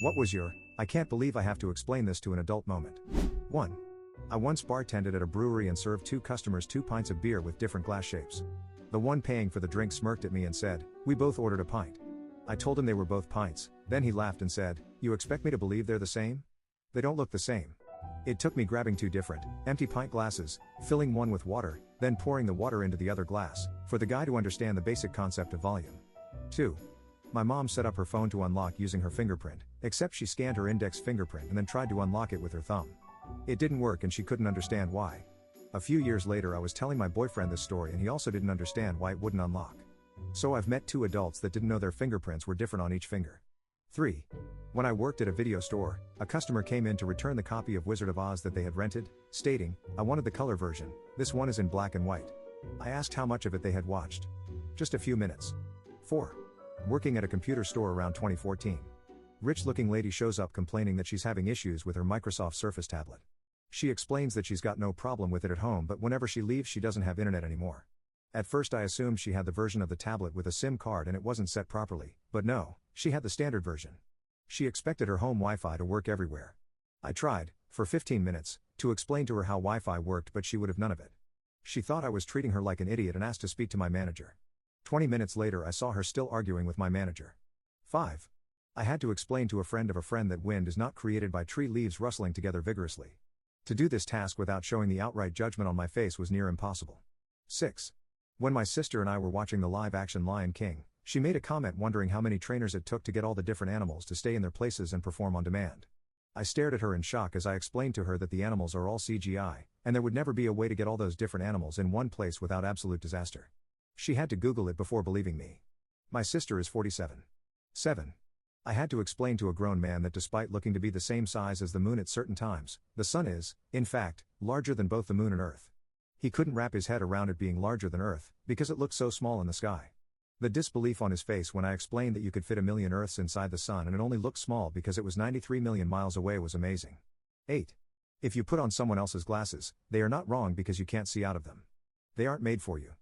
What was your, I can't believe I have to explain this to an adult moment? 1. I once bartended at a brewery and served two customers 2 pints of beer with different glass shapes. The one paying for the drink smirked at me and said, "We both ordered a pint." I told him they were both pints, then he laughed and said, "You expect me to believe they're the same? They don't look the same." It took me grabbing 2 different, empty pint glasses, filling one with water, then pouring the water into the other glass, for the guy to understand the basic concept of volume. 2. My mom set up her phone to unlock using her fingerprint, except she scanned her index fingerprint and then tried to unlock it with her thumb. It didn't work and she couldn't understand why. A few years later I was telling my boyfriend this story and he also didn't understand why it wouldn't unlock. So I've met 2 adults that didn't know their fingerprints were different on each finger. 3. When I worked at a video store, a customer came in to return the copy of Wizard of Oz that they had rented, stating, "I wanted the color version, this one is in black and white." I asked how much of it they had watched. "Just a few minutes." 4. Working at a computer store around 2014. Rich-looking lady shows up complaining that she's having issues with her Microsoft Surface tablet. She explains that she's got no problem with it at home, but whenever she leaves she doesn't have internet anymore. At first I assumed she had the version of the tablet with a SIM card and it wasn't set properly, but no, she had the standard version. She expected her home Wi-Fi to work everywhere. I tried, for 15 minutes, to explain to her how Wi-Fi worked, but she would have none of it. She thought I was treating her like an idiot and asked to speak to my manager. 20 minutes later I saw her still arguing with my manager. 5. I had to explain to a friend of a friend that wind is not created by tree leaves rustling together vigorously. To do this task without showing the outright judgment on my face was near impossible. 6. When my sister and I were watching the live-action Lion King, she made a comment wondering how many trainers it took to get all the different animals to stay in their places and perform on demand. I stared at her in shock as I explained to her that the animals are all CGI, and there would never be a way to get all those different animals in one place without absolute disaster. She had to Google it before believing me. My sister is 47. 7. I had to explain to a grown man that despite looking to be the same size as the moon at certain times, the sun is, in fact, larger than both the moon and Earth. He couldn't wrap his head around it being larger than Earth, because it looked so small in the sky. The disbelief on his face when I explained that you could fit 1,000,000 Earths inside the sun and it only looked small because it was 93 million miles away was amazing. 8. If you put on someone else's glasses, they are not wrong because you can't see out of them. They aren't made for you.